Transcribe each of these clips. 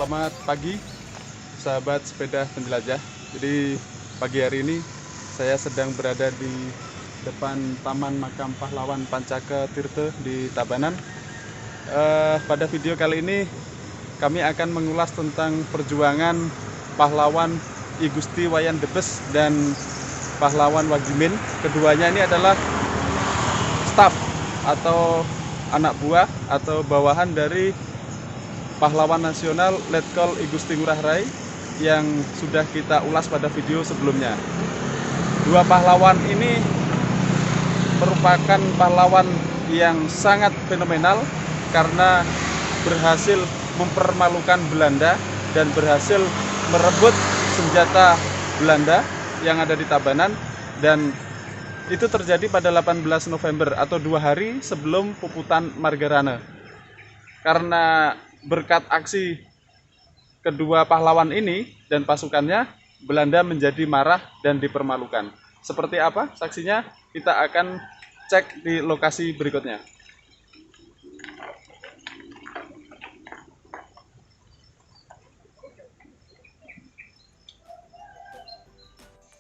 Selamat pagi sahabat sepeda penjelajah. Jadi pagi hari ini saya sedang berada di depan Taman Makam Pahlawan Pancaka Tirta di Tabanan. Pada video kali ini kami akan mengulas tentang perjuangan pahlawan I Gusti Wayan Debes dan pahlawan Wagimin. Keduanya ini adalah staf atau anak buah atau bawahan dari pahlawan nasional Letkol I Gusti Ngurah Rai yang sudah kita ulas pada video sebelumnya. Dua pahlawan ini merupakan pahlawan yang sangat fenomenal karena berhasil mempermalukan Belanda dan berhasil merebut senjata Belanda yang ada di Tabanan, dan itu terjadi pada 18 November atau 2 hari sebelum Puputan Margarana. Karena berkat aksi kedua pahlawan ini dan pasukannya, Belanda menjadi marah dan dipermalukan. Seperti apa saksinya? Kita akan cek di lokasi berikutnya.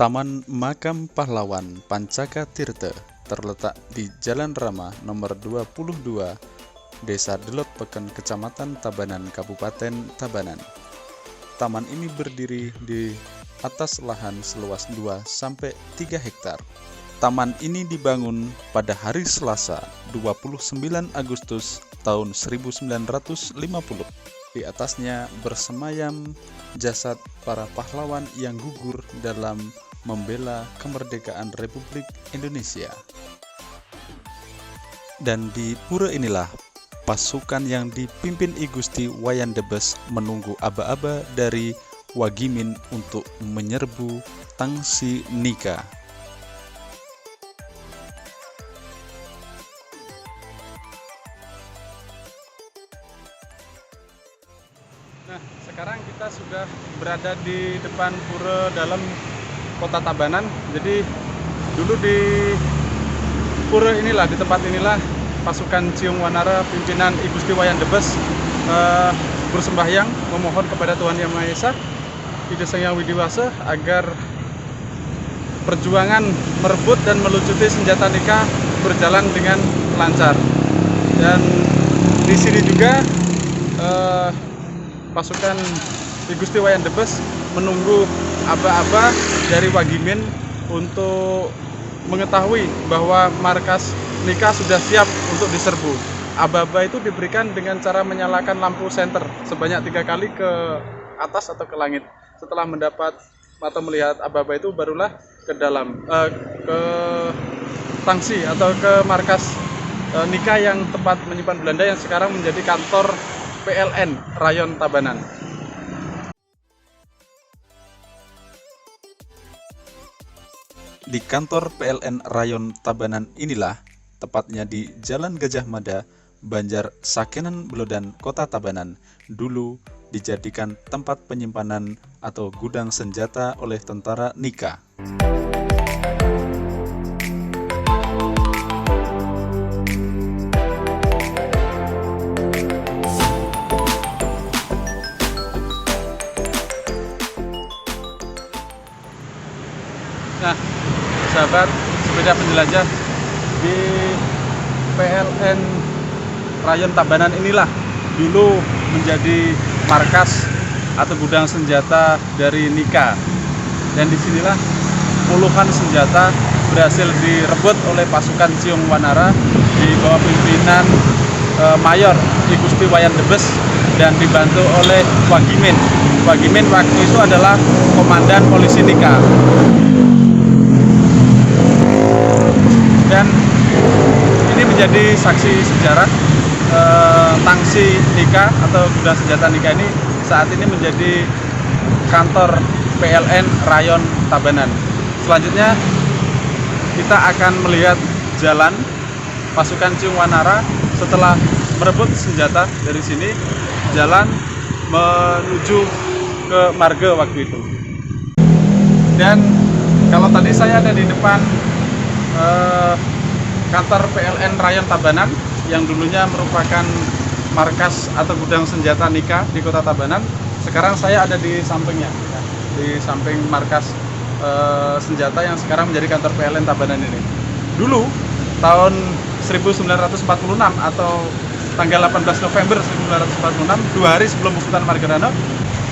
Taman Makam Pahlawan Pancaka Tirta terletak di Jalan Rama nomor 22, Desa Delot Peken, Kecamatan Tabanan, Kabupaten Tabanan. Taman ini berdiri di atas lahan seluas 2-3 hektar. Taman ini dibangun pada hari Selasa 29 Agustus tahun 1950. Di atasnya bersemayam jasad para pahlawan yang gugur dalam membela kemerdekaan Republik Indonesia. Dan di pura inilah pasukan yang dipimpin I Gusti Wayan Debes menunggu aba-aba dari Wagimin untuk menyerbu Tangsi Nika. Nah, sekarang kita sudah berada di depan pura dalam kota Tabanan. Jadi dulu di pura inilah, di tempat inilah pasukan Ciung Wanara pimpinan I Gusti Wayan Debes bersembahyang memohon kepada Tuhan Yang Maha Esa Ida Sang Hyang Widiwasa agar perjuangan merebut dan melucuti senjata nikah berjalan dengan lancar. Dan di sini juga pasukan I Gusti Wayan Debes menunggu aba-aba dari Wagimin untuk mengetahui bahwa markas nikah sudah siap untuk diserbu. Aba-aba itu diberikan dengan cara menyalakan lampu senter sebanyak 3 kali ke atas atau ke langit. Setelah mendapat atau melihat aba-aba itu, barulah ke dalam ke tangsi atau ke markas nikah yang tempat menyimpan Belanda yang sekarang menjadi kantor PLN Rayon Tabanan. Di kantor PLN Rayon Tabanan inilah, tepatnya di Jalan Gajah Mada, Banjar Sakenan Belodan, Kota Tabanan, dulu dijadikan tempat penyimpanan atau gudang senjata oleh tentara Nika. Nah, sahabat sepeda penjelajah, di PLN Rayon Tabanan inilah dulu menjadi markas atau gudang senjata dari Nika. Dan disinilah puluhan senjata berhasil direbut oleh pasukan Ciung Wanara di bawah pimpinan Mayor I Gusti Wayan Debes dan dibantu oleh Wagimin. Wagimin waktu itu adalah komandan polisi Nika. Dan ini menjadi saksi sejarah tangsi Nika atau gudang senjata Nika ini saat ini menjadi kantor PLN Rayon Tabanan. Selanjutnya kita akan melihat jalan pasukan Ciung Wanara setelah merebut senjata dari sini, jalan menuju ke marga waktu itu. Dan kalau tadi saya ada di depan kantor PLN Rayon Tabanan yang dulunya merupakan markas atau gudang senjata Nika di Kota Tabanan, Sekarang saya ada di sampingnya, ya, di samping markas senjata yang sekarang menjadi kantor PLN Tabanan ini. Dulu tahun 1946 atau tanggal 18 November 1946, 2 hari sebelum Sultan Margarana,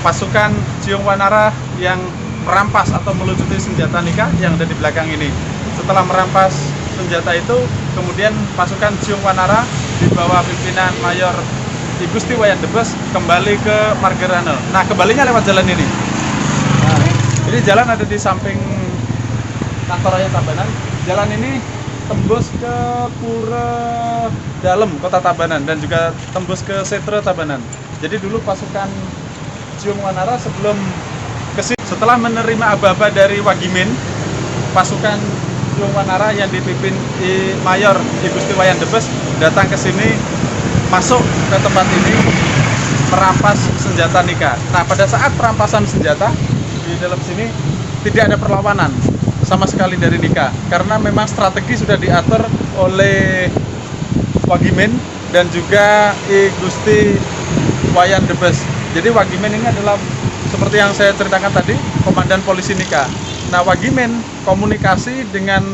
pasukan Ciung Wanara yang merampas atau melucuti senjata nikah yang ada di belakang ini. Setelah merampas senjata itu, kemudian pasukan Ciung Wanara di bawah pimpinan Mayor I Gusti Wayan Debes kembali ke Margarana. Nah, kembalinya lewat jalan ini. Nah, ini jalan ada di samping kantor Raya Tabanan. Jalan ini tembus ke Pura Dalem, Kota Tabanan, dan juga tembus ke Setre Tabanan. Jadi dulu pasukan Ciung Wanara sebelum kesini, setelah menerima aba-aba dari Wagimin, pasukan Ciung Wanara yang dipimpin Mayor I Gusti Wayan Debes datang ke sini, masuk ke tempat ini, merampas senjata nikah. Nah, pada saat perampasan senjata di dalam sini tidak ada perlawanan sama sekali dari nikah, karena memang strategi sudah diatur oleh Wagimin dan juga I Gusti Wayan Debes. Jadi Wagimin ini adalah seperti yang saya ceritakan tadi, komandan polisi nikah. Nah, Wagimin komunikasi dengan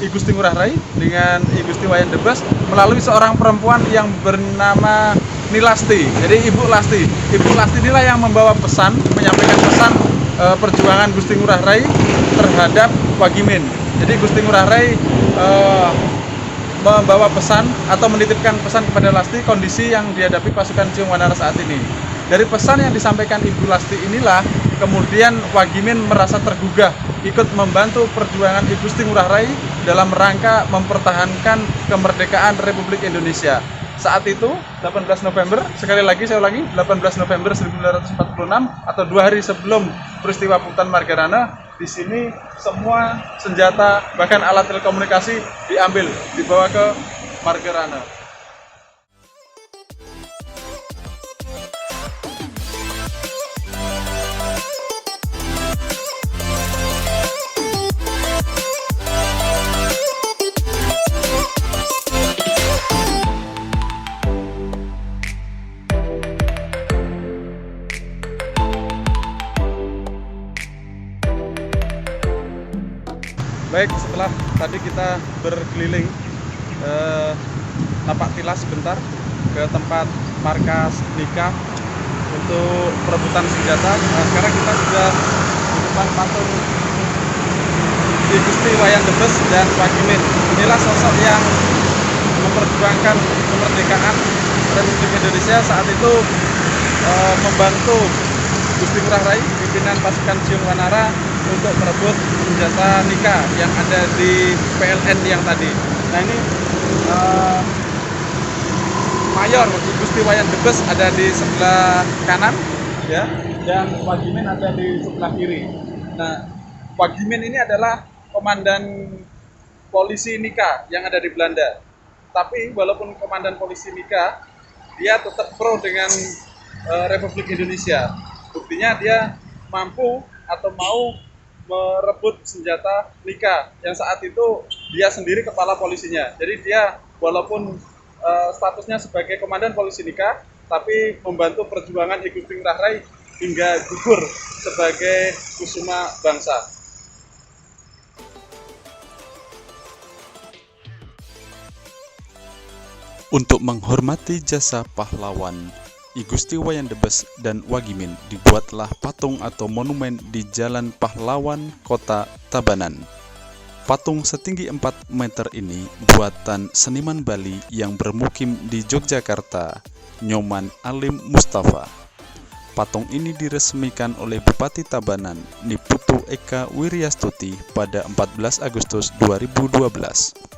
I Gusti Ngurah Rai, dengan I Gusti Wayan Debes melalui seorang perempuan yang bernama Nilasti. Jadi Ibu Lasti. Ibu Lasti inilah yang membawa pesan, menyampaikan pesan perjuangan Gusti Ngurah Rai terhadap Wagimin. Jadi Gusti Ngurah Rai membawa pesan atau menitipkan pesan kepada Lasti kondisi yang dihadapi pasukan Ciung Wanara saat ini. Dari pesan yang disampaikan Ibu Lasti inilah kemudian Wagimin merasa tergugah ikut membantu perjuangan I Gusti Ngurah Rai dalam rangka mempertahankan kemerdekaan Republik Indonesia. Saat itu 18 November, sekali lagi saya ulangi, 18 November 1946 atau 2 hari sebelum peristiwa Sultan Margarana, di sini semua senjata bahkan alat telekomunikasi diambil, dibawa ke Margarana. Baik, setelah tadi kita berkeliling tapak tilas sebentar ke tempat markas nikah untuk perebutan senjata. Nah, sekarang kita sudah di depan patung I Gusti Wayan Debes dan Wagimin. Inilah sosok yang memperjuangkan kemerdekaan Republik Indonesia saat itu, membantu Gusti Ngurah Rai, pimpinan pasukan Ciung Wanara, untuk merebut senjata nikah yang ada di PLN yang tadi. Nah, ini Mayor I Gusti Wayan Debes ada di sebelah kanan, ya, dan Wagimin ada di sebelah kiri. Nah, Wagimin ini adalah komandan polisi nikah yang ada di Belanda. Tapi walaupun komandan polisi nikah, dia tetap pro dengan Republik Indonesia. Buktinya dia mampu atau mau merebut senjata nikah yang saat itu dia sendiri kepala polisinya. Jadi dia walaupun statusnya sebagai komandan polisi nikah, tapi membantu perjuangan I Gusti Ngurah Rai hingga gugur sebagai kusuma bangsa. Untuk menghormati jasa pahlawan I Gusti Wayan Debes dan Wagimin, dibuatlah patung atau monumen di Jalan Pahlawan, Kota Tabanan. Patung setinggi 4 meter ini buatan seniman Bali yang bermukim di Yogyakarta, Nyoman Alim Mustafa. Patung ini diresmikan oleh Bupati Tabanan, Niputu Eka Wiryastuti pada 14 Agustus 2012.